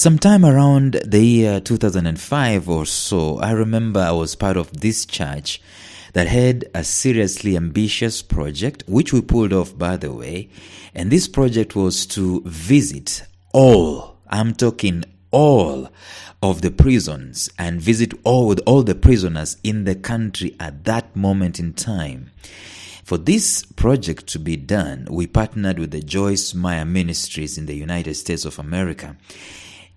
Sometime around the year 2005 or so, I remember I was part of this church that had a seriously ambitious project, which we pulled off, by the way. And this project was to visit all of the prisons and visit all the prisoners in the country at that moment in time. For this project to be done, we partnered with the Joyce Meyer Ministries in the United States of America.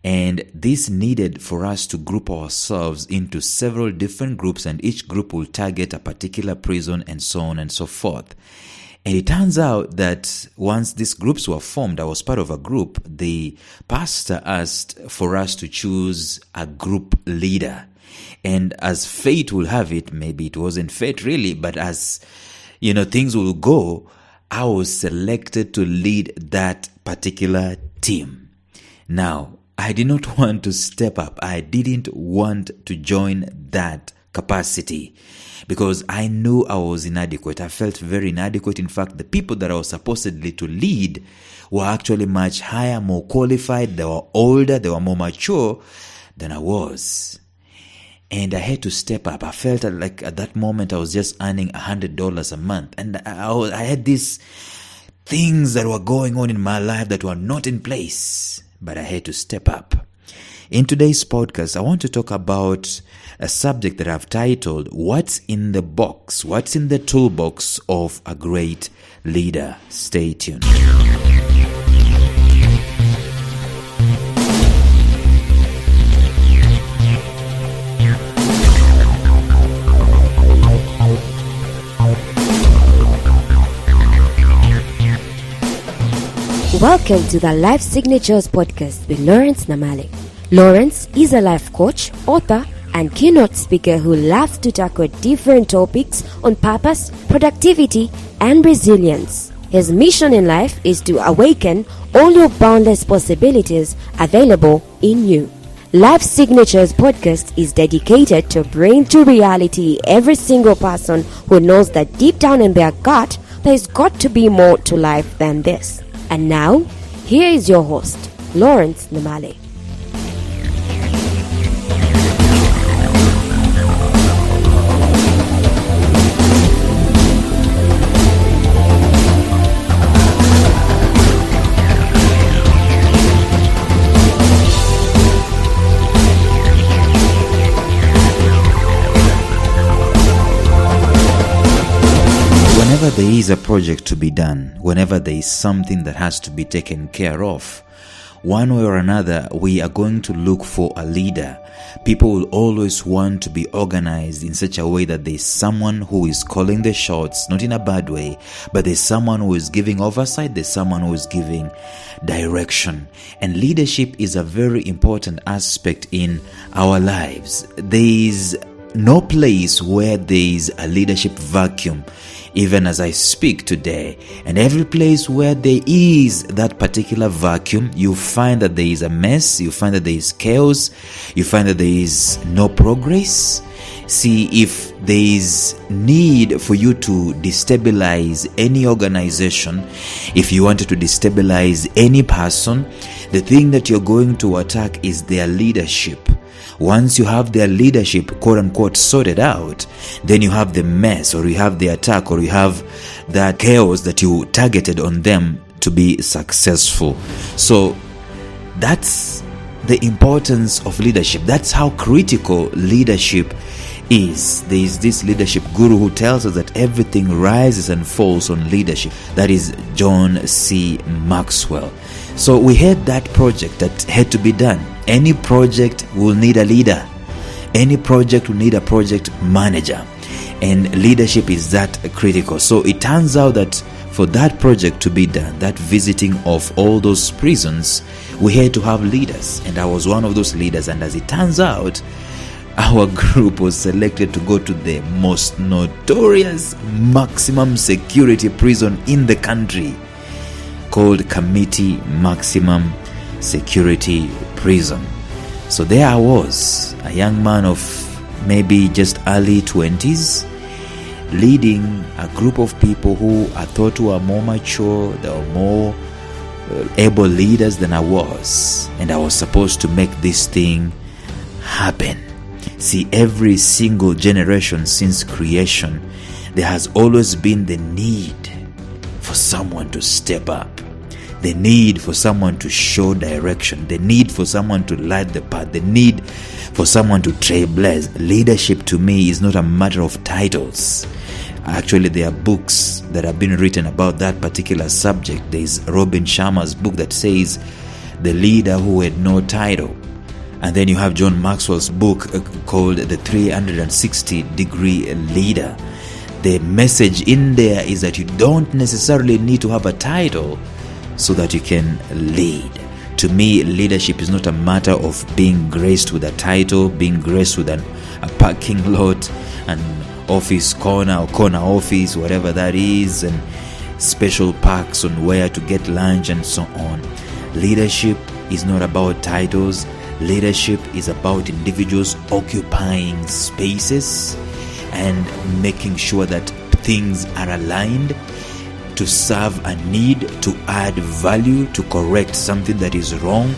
And this needed for us to group ourselves into several different groups, and each group will target a particular prison and so on and so forth. And it turns out that once these groups were formed, I was part of a group, the pastor asked for us to choose a group leader. And as fate will have it, maybe it wasn't fate really, but as things will go, I was selected to lead that particular team. Now, I did not want to step up. I didn't want to join that capacity because I knew I was inadequate. I felt very inadequate. In fact, the people that I was supposedly to lead were actually much higher, more qualified. They were older. They were more mature than I was. And I had to step up. I felt like at that moment I was just earning $100 a month. And I had these things that were going on in my life that were not in place. But I had to step up. In today's podcast, I want to talk about a subject that I've titled, What's in the Box? What's in the Toolbox of a Great Leader? Stay tuned. Welcome to the Life Signatures Podcast with Lawrence Namale. Lawrence is a life coach, author, and keynote speaker who loves to tackle different topics on purpose, productivity, and resilience. His mission in life is to awaken all your boundless possibilities available in you. Life Signatures Podcast is dedicated to bring to reality every single person who knows that deep down in their gut, there's got to be more to life than this. And now, here is your host, Lawrence Namale. Whenever there is a project to be done, whenever there is something that has to be taken care of, one way or another, we are going to look for a leader. People will always want to be organized in such a way that there is someone who is calling the shots, not in a bad way, but there's someone who is giving oversight, there's someone who is giving direction. And leadership is a very important aspect in our lives. There is no place where there is a leadership vacuum, even as I speak today. And every place where there is that particular vacuum, you find that there is a mess, you find that there is chaos, you find that there is no progress. See, if there is need for you to destabilize any organization, if you wanted to destabilize any person, the thing that you're going to attack is their leadership. Once you have their leadership, quote unquote, sorted out, then you have the mess, or you have the attack, or you have that chaos that you targeted on them to be successful. So that's the importance of leadership. That's how critical leadership is. There is this leadership guru who tells us that everything rises and falls on leadership. That is John C. Maxwell. So we had that project that had to be done. Any project will need a leader. Any project will need a project manager. And leadership is that critical. So it turns out that for that project to be done, that visiting of all those prisons, we had to have leaders. And I was one of those leaders. And as it turns out, our group was selected to go to the most notorious maximum security prison in the country, called Committee Maximum Security Prison. So there I was, a young man of maybe just early 20s, leading a group of people who I thought were more mature, they were more able leaders than I was, and I was supposed to make this thing happen. See, every single generation since creation, there has always been the need for someone to step up, the need for someone to show direction, the need for someone to light the path, the need for someone to trailblaze. Leadership to me is not a matter of titles. Actually, there are books that have been written about that particular subject. There is Robin Sharma's book that says The Leader Who Had No Title. And then you have John Maxwell's book called The 360-Degree Leader. The message in there is that you don't necessarily need to have a title so that you can lead. To me, leadership is not a matter of being graced with a title, being graced with a parking lot, an office corner or corner office, whatever that is, and special perks on where to get lunch and so on. Leadership is not about titles. Leadership is about individuals occupying spaces and making sure that things are aligned to serve a need, to add value, to correct something that is wrong,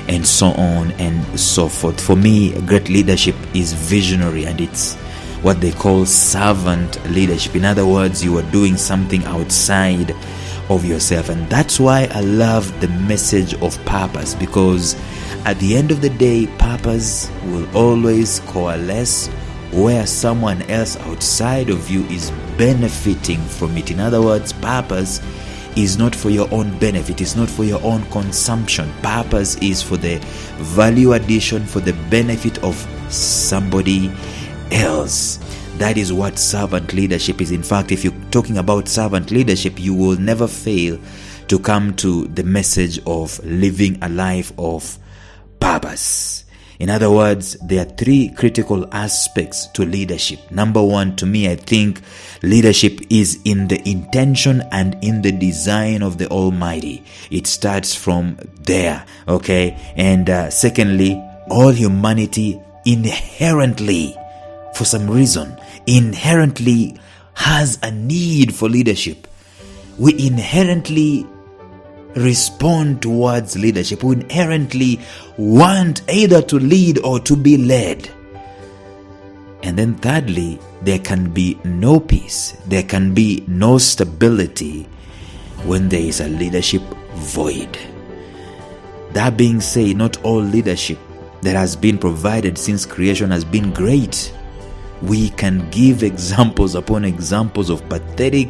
and so on and so forth. For me, great leadership is visionary, and it's what they call servant leadership. In other words, you are doing something outside of yourself. And that's why I love the message of purpose, because at the end of the day, purpose will always coalesce where someone else outside of you is benefiting from it. In other words, purpose is not for your own benefit. It's not for your own consumption. Purpose is for the value addition, for the benefit of somebody else. That is what servant leadership is. In fact, if you're talking about servant leadership, you will never fail to come to the message of living a life of purpose. In other words, there are three critical aspects to leadership. Number one, to me, I think leadership is in the intention and in the design of the Almighty. It starts from there, okay? And secondly, all humanity inherently, for some reason, inherently has a need for leadership. We inherently respond towards leadership. We inherently want either to lead or to be led. And then thirdly, there can be no peace, there can be no stability when there is a leadership void. That being said, not all leadership that has been provided since creation has been great. We can give examples upon examples of pathetic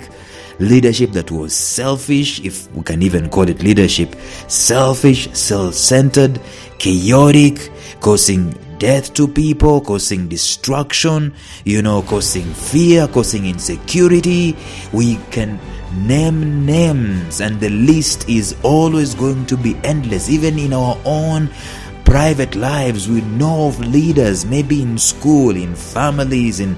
leadership that was selfish, if we can even call it leadership, selfish, self-centered, chaotic, causing death to people, causing destruction, causing fear, causing insecurity. We can name names, and the list is always going to be endless. Even in our own private lives, we know of leaders, maybe in school, in families, in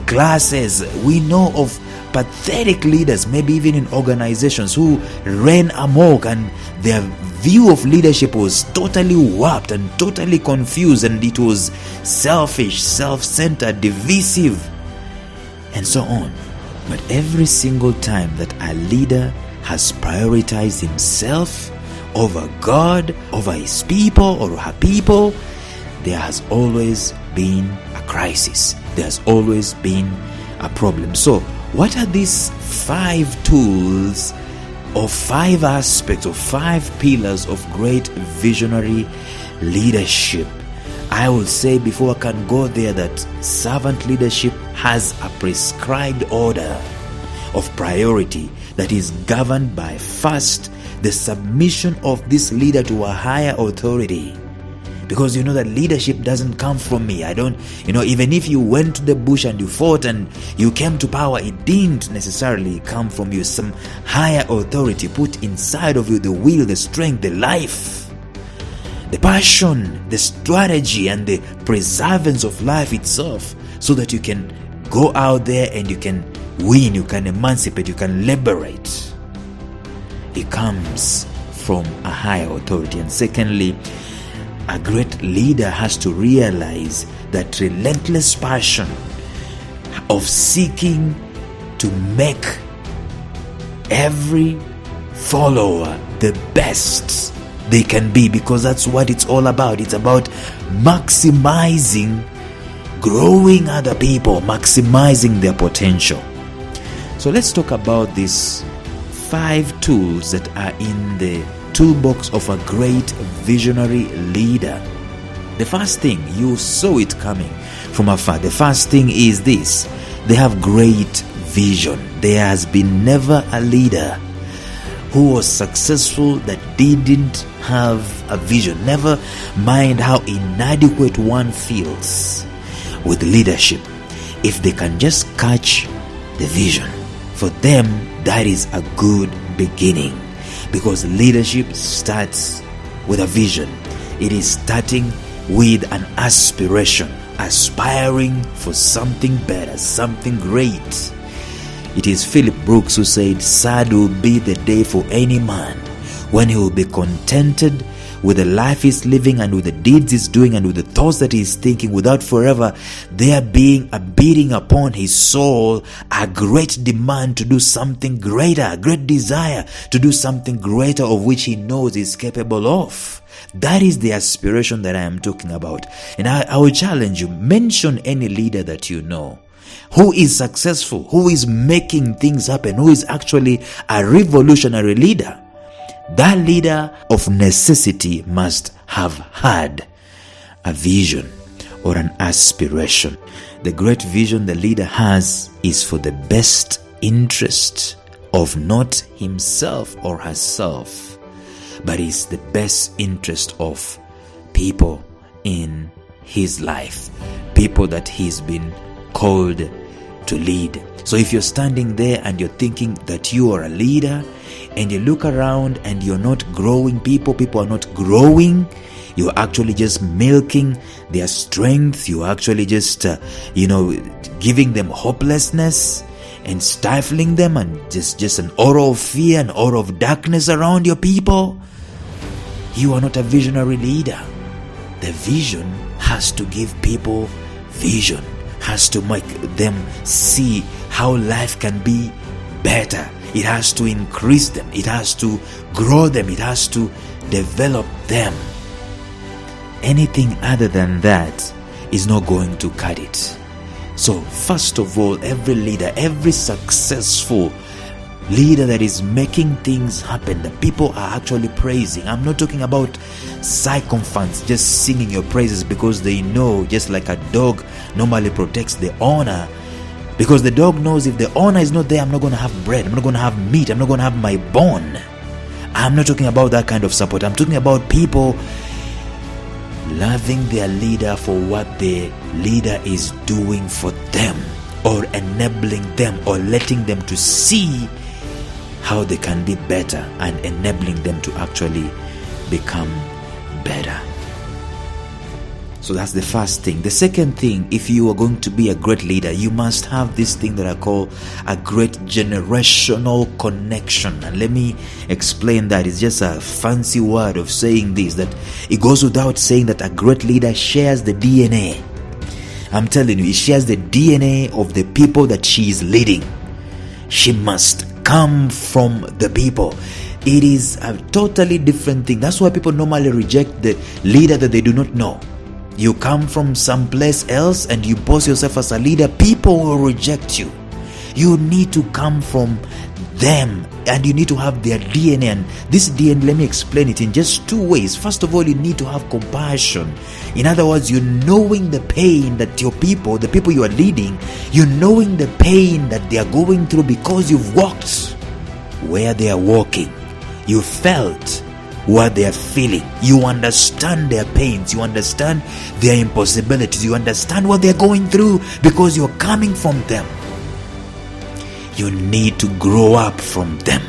classes. We know of pathetic leaders, maybe even in organizations, who ran amok, and their view of leadership was totally warped and totally confused, and it was selfish, self-centered, divisive, and so on. But every single time that a leader has prioritized himself over God, over his people or her people, there has always been a crisis. There has always been a problem. So, what are these 5 tools or 5 aspects or 5 pillars of great visionary leadership? I will say, before I can go there, that servant leadership has a prescribed order of priority that is governed by, first, the submission of this leader to a higher authority. Because you know that leadership doesn't come from me. Even if you went to the bush and you fought and you came to power, it didn't necessarily come from you. Some higher authority put inside of you the will, the strength, the life, the passion, the strategy, and the preservance of life itself, so that you can go out there and you can win, you can emancipate, you can liberate. It comes from a higher authority. And secondly, a great leader has to realize that relentless passion of seeking to make every follower the best they can be, because that's what it's all about. It's about maximizing, growing other people, maximizing their potential. So let's talk about these 5 tools that are in the toolbox of a great visionary leader. The first thing, you saw it coming from afar. The first thing is this: they have great vision. There has been never a leader who was successful that didn't have a vision. Never mind how inadequate one feels with leadership. If they can just catch the vision, for them that is a good beginning, because leadership starts with a vision. It is starting with an aspiration, aspiring for something better, something great. It is Philip Brooks who said, "Sad will be the day for any man when he will be contented with the life he's living and with the deeds he's doing and with the thoughts that he's thinking, without forever there being a beating upon his soul, a great demand to do something greater, a great desire to do something greater of which he knows he's capable of." That is the aspiration that I am talking about. And I will challenge you, mention any leader that you know who is successful, who is making things happen, who is actually a revolutionary leader. That leader of necessity must have had a vision or an aspiration. The great vision the leader has is for the best interest of not himself or herself, but is the best interest of people in his life, people that he's been called to lead. So if you're standing there and you're thinking that you are a leader, and you look around and you're not growing people are not growing, you're actually just milking their strength, you're actually just giving them hopelessness and stifling them, and just an aura of fear, an aura of darkness around your people, you are not a visionary leader. The vision has to give people vision, has to make them see how life can be better. It has to increase them, it has to grow them, it has to develop them. Anything other than that is not going to cut it. So first of all, every leader, every successful leader that is making things happen, that people are actually praising. I'm not talking about sycophants just singing your praises because they know, just like a dog normally protects the owner, because the dog knows if the owner is not there, I'm not going to have bread, I'm not going to have meat, I'm not going to have my bone. I'm not talking about that kind of support. I'm talking about people loving their leader for what the leader is doing for them, or enabling them, or letting them to see how they can be better, and enabling them to actually become better. So that's the first thing. The second thing, if you are going to be a great leader, you must have this thing that I call a great generational connection. And let me explain that. It's just a fancy word of saying this, that it goes without saying that a great leader shares the DNA. I'm telling you, it shares the DNA of the people that she is leading. She must come from the people. It is a totally different thing. That's why people normally reject the leader that they do not know. You come from someplace else and you pose yourself as a leader, people will reject you. You need to come from them, and you need to have their DNA. And this DNA, let me explain it in just 2 ways. First of all, you need to have compassion. In other words, you're knowing the pain that your people, the people you are leading, you're knowing the pain that they are going through, because you've walked where they are walking. You felt what they are feeling. You understand their pains, you understand their impossibilities, you understand what they are going through, because you're coming from them. You need to grow up from them.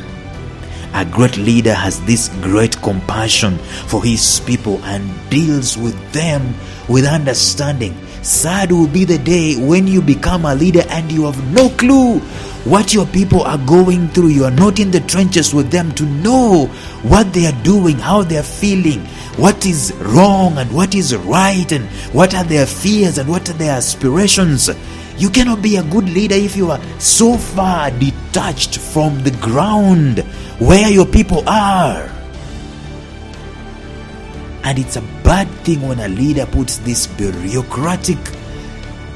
A great leader has this great compassion for his people and deals with them with understanding. Sad will be the day when you become a leader and you have no clue what your people are going through. You are not in the trenches with them to know what they are doing, how they are feeling, what is wrong and what is right, and what are their fears and what are their aspirations. You cannot be a good leader if you are so far detached from the ground where your people are. And it's a bad thing when a leader puts this bureaucratic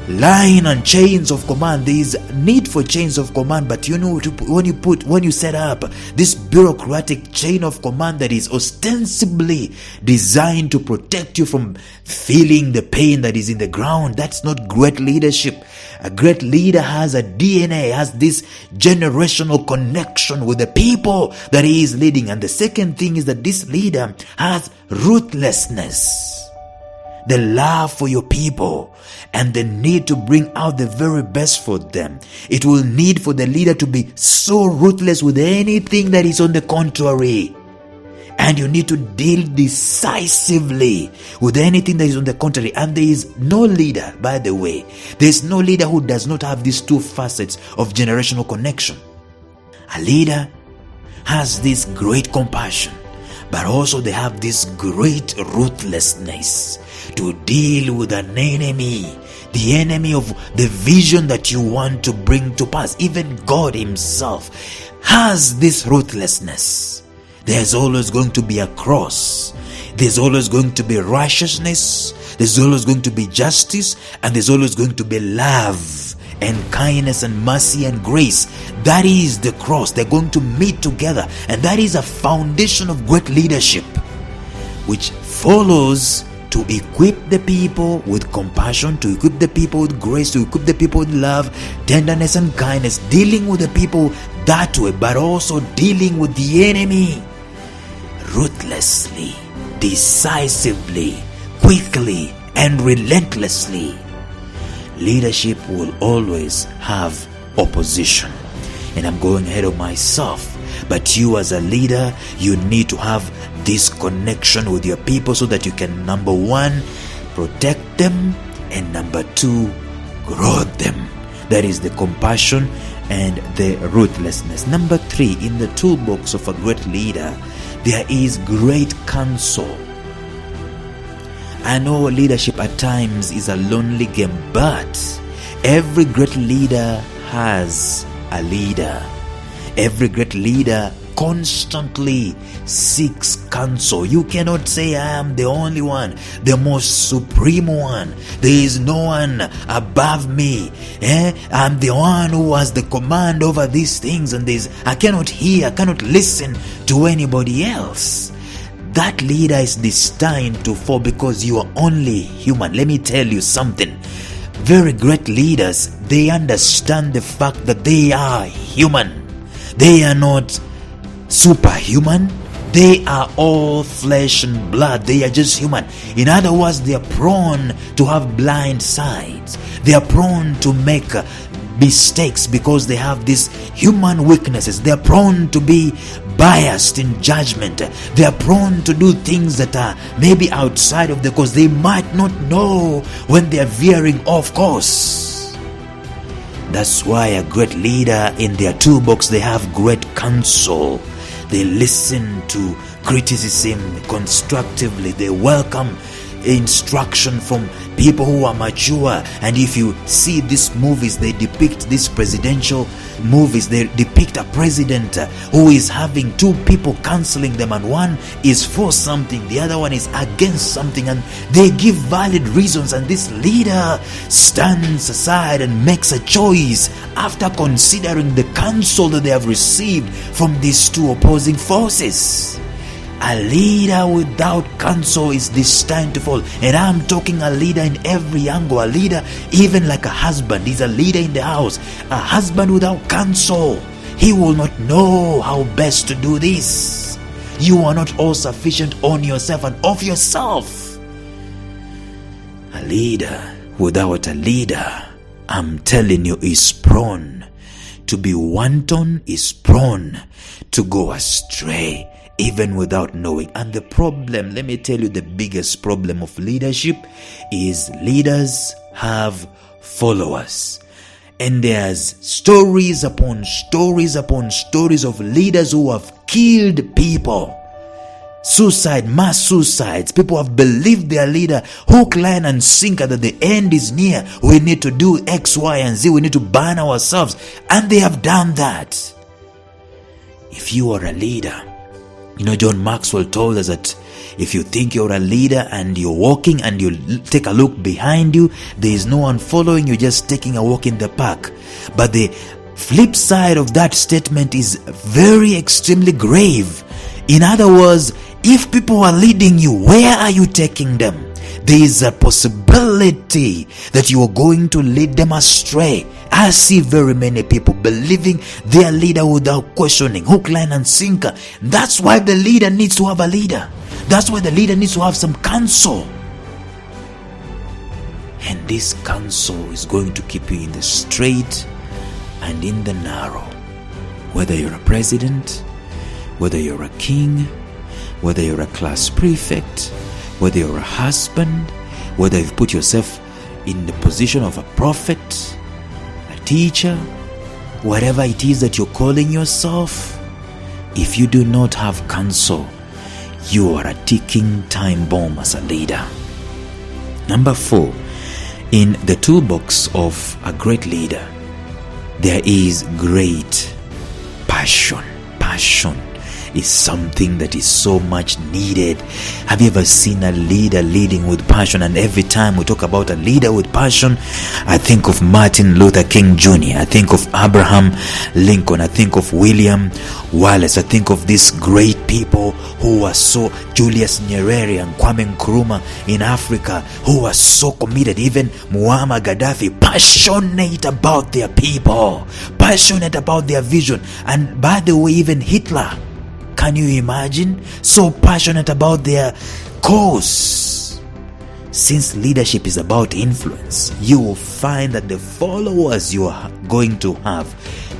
line and chains of command. There is need for chains of command, but when you set up this bureaucratic chain of command that is ostensibly designed to protect you from feeling the pain that is in the ground, that's not great leadership. A great leader has a DNA, has this generational connection with the people that he is leading. And the second thing is that this leader has ruthlessness. The love for your people and the need to bring out the very best for them. It will need for the leader to be so ruthless with anything that is on the contrary. And you need to deal decisively with anything that is on the contrary. And there is no leader, by the way, there is no leader who does not have these two facets of generational connection. A leader has this great compassion, but also they have this great ruthlessness to deal with an enemy, the enemy of the vision that you want to bring to pass. Even God himself has this ruthlessness. There's always going to be a cross. There's always going to be righteousness. There's always going to be justice. And there's always going to be love and kindness and mercy and grace. That is the cross. They're going to meet together. And that is a foundation of great leadership, which follows to equip the people with compassion, to equip the people with grace, to equip the people with love, tenderness and kindness, dealing with the people that way, but also dealing with the enemy ruthlessly, decisively, quickly, and relentlessly. Leadership will always have opposition. And I'm going ahead of myself. But you as a leader, you need to have this connection with your people so that you can, number one, protect them, and number two, grow them. That is the compassion and the ruthlessness. Number three, in the toolbox of a great leader, there is great counsel. I know leadership at times is a lonely game, but every great leader has a leader. Every great leader constantly seeks counsel. You cannot say, I am the only one, the most supreme one. There is no one above me. I'm the one who has the command over these things, and I cannot hear, I cannot listen to anybody else. That leader is destined to fall because you are only human. Let me tell you something. Very great leaders, they understand the fact that they are human. They are not superhuman. They are all flesh and blood. They are just human. In other words, they are prone to have blind sides. They are prone to make mistakes because they have these human weaknesses. They are prone to be biased in judgment. They are prone to do things that are maybe outside of the course. They might not know when they are veering off course. That's why a great leader, in their toolbox, they have great counsel. They listen to criticism constructively. They welcome instruction from people who are mature. And if you see these movies, they depict these presidential movies, they depict a president who is having two people counseling them, and one is for something, the other one is against something, and they give valid reasons, and this leader stands aside and makes a choice after considering the counsel that they have received from these two opposing forces. A leader without counsel is destined to fall. And I'm talking a leader in every angle. A leader, even like a husband, is a leader in the house. A husband without counsel, he will not know how best to do this. You are not all sufficient on yourself and of yourself. A leader without a leader, I'm telling you, is prone to be wanton, is prone to go astray, even without knowing. And the problem, let me tell you, the biggest problem of leadership is leaders have followers. And there's stories upon stories upon stories of leaders who have killed people. Suicide, mass suicides. People have believed their leader, hook, line and sinker, that the end is near. We need to do X, Y, and Z. We need to burn ourselves. And they have done that. If you are a leader, John Maxwell told us that If you think you're a leader and you're walking and you take a look behind you, there is no one following you, just taking a walk in the park. But the flip side of that statement is very extremely grave. In other words, if people are leading you, where are you taking them? There is a possibility that you are going to lead them astray. I see very many people believing their leader without questioning, hook, line, and sinker. That's why the leader needs to have a leader. That's why the leader needs to have some counsel. And this counsel is going to keep you in the straight and in the narrow. Whether you're a president, whether you're a king, whether you're a class prefect, whether you're a husband, whether you've put yourself in the position of a prophet, a teacher, whatever it is that you're calling yourself, if you do not have counsel, you are a ticking time bomb as a leader. Number 4, in the toolbox of a great leader, there is great passion. Passion is something that is so much needed. Have you ever seen a leader leading with passion? And every time we talk about a leader with passion, I think of Martin Luther King Jr., I think of Abraham Lincoln, I think of William Wallace, I think of these great people who were so, Julius Nyerere and Kwame Nkrumah in Africa, who were so committed. Even Muammar Gaddafi, passionate about their people, passionate about their vision. And by the way, even Hitler, can you imagine? So passionate about their cause. Since leadership is about influence, you will find that the followers you are going to have,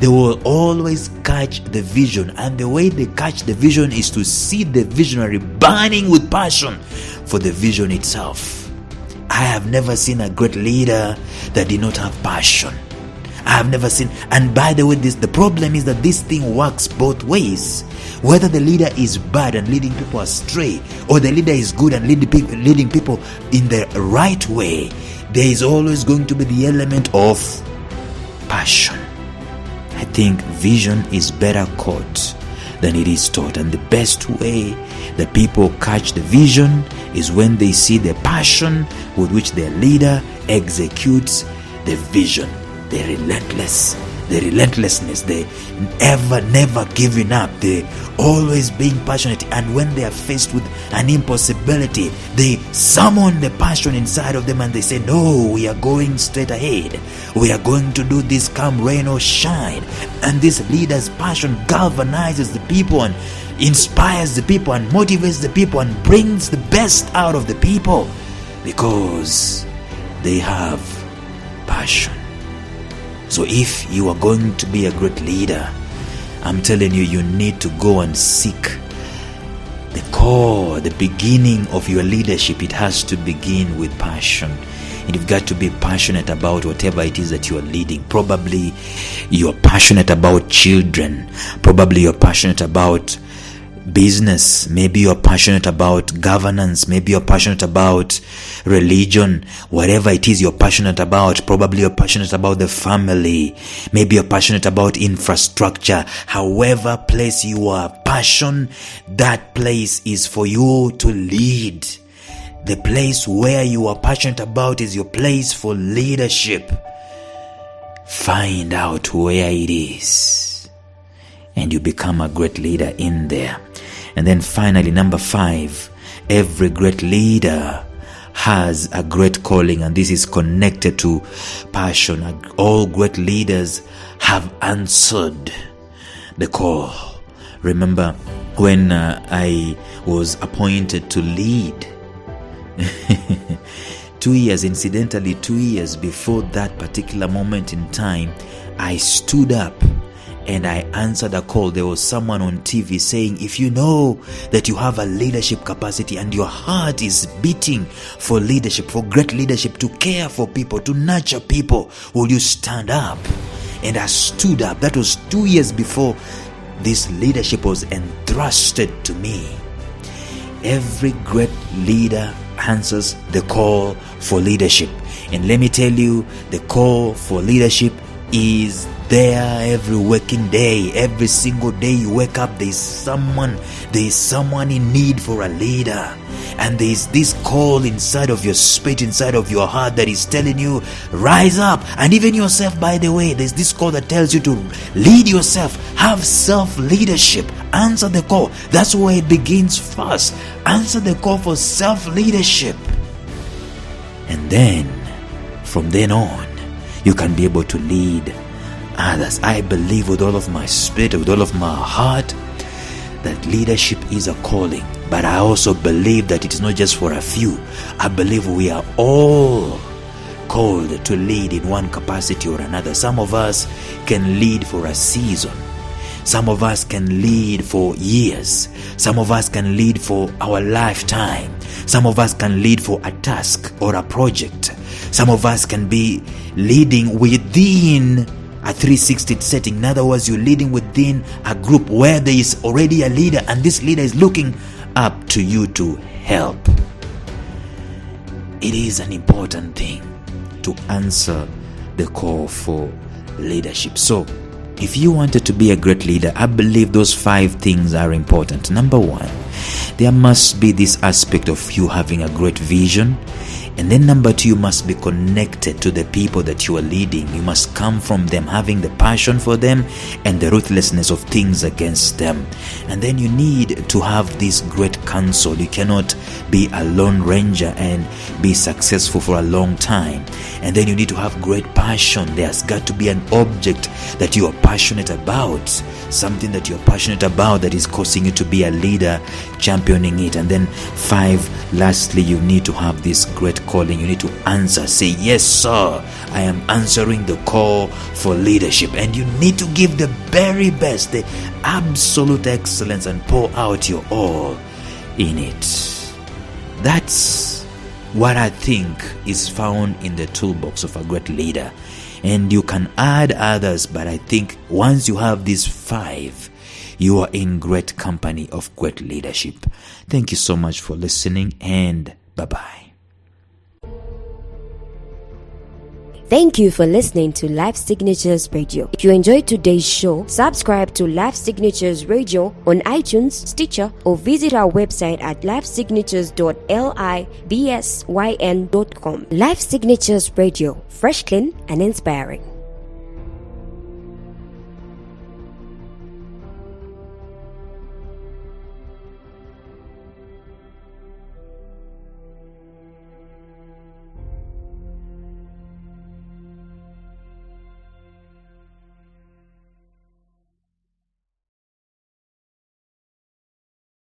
they will always catch the vision. And the way they catch the vision is to see the visionary burning with passion for the vision itself. I have never seen a great leader that did not have passion. I have never seen. And by the way, the problem is that this thing works both ways. Whether the leader is bad and leading people astray, or the leader is good and leading people in the right way, there is always going to be the element of passion. I think vision is better caught than it is taught. And the best way that people catch the vision is when they see the passion with which their leader executes the vision. The relentlessness, they never giving up, they always being passionate. And when they are faced with an impossibility, they summon the passion inside of them and they say, no, we are going straight ahead, we are going to do this, come rain or shine. And this leader's passion galvanizes the people and inspires the people and motivates the people and brings the best out of the people, because they have passion. So if you are going to be a great leader, I'm telling you, you need to go and seek the core, the beginning of your leadership. It has to begin with passion. And you've got to be passionate about whatever it is that you are leading. Probably you're passionate about children. Probably you're passionate about business. Maybe you're passionate about governance. Maybe you're passionate about religion. Whatever it is you're passionate about, probably you're passionate about the family. Maybe you're passionate about infrastructure. However place you are passion, that place is for you to lead. The place where you are passionate about is your place for leadership. Find out where it is, and you become a great leader in there. And then finally, number 5, every great leader has a great calling, and this is connected to passion. All great leaders have answered the call. Remember when I was appointed to lead 2 years, incidentally 2 years before that particular moment in time, I stood up and I answered a call. There was someone on TV saying, if you know that you have a leadership capacity and your heart is beating for leadership, for great leadership, to care for people, to nurture people, will you stand up? And I stood up. That was 2 years before this leadership was entrusted to me. Every great leader answers the call for leadership. And let me tell you, the call for leadership is there every working day. Every single day you wake up, there is someone in need for a leader. And there is this call inside of your spirit, inside of your heart, that is telling you, rise up. And even yourself, by the way, there's this call that tells you to lead yourself. Have self-leadership. Answer the call. That's where it begins first. Answer the call for self-leadership. And then, from then on, you can be able to lead others. I believe with all of my spirit, with all of my heart, that leadership is a calling. But I also believe that it is not just for a few. I believe we are all called to lead in one capacity or another. Some of us can lead for a season. Some of us can lead for years. Some of us can lead for our lifetime. Some of us can lead for a task or a project. Some of us can be leading within a 360 setting. In other words, you're leading within a group where there is already a leader, and this leader is looking up to you to help. It is an important thing to answer the call for leadership. So, if you wanted to be a great leader, I believe those 5 things are important. Number 1, there must be this aspect of you having a great vision. And then number 2, you must be connected to the people that you are leading. You must come from them, having the passion for them and the ruthlessness of things against them. And then you need to have this great counsel. You cannot be a lone ranger and be successful for a long time. And then you need to have great passion. There's got to be an object that you are passionate about, something that you're passionate about that is causing you to be a leader, championing it. And then 5, lastly, you need to have this great calling. You need to answer. Say, yes, sir, I am answering the call for leadership. And you need to give the very best, the absolute excellence, and pour out your all in it. That's what I think is found in the toolbox of a great leader. And you can add others, but I think once you have these 5, you are in great company of great leadership. Thank you so much for listening, and bye-bye. Thank you for listening to Life Signatures Radio. If you enjoyed today's show, subscribe to Life Signatures Radio on iTunes, Stitcher, or visit our website at lifesignatures.libsyn.com. Life Signatures Radio, fresh, clean, and inspiring.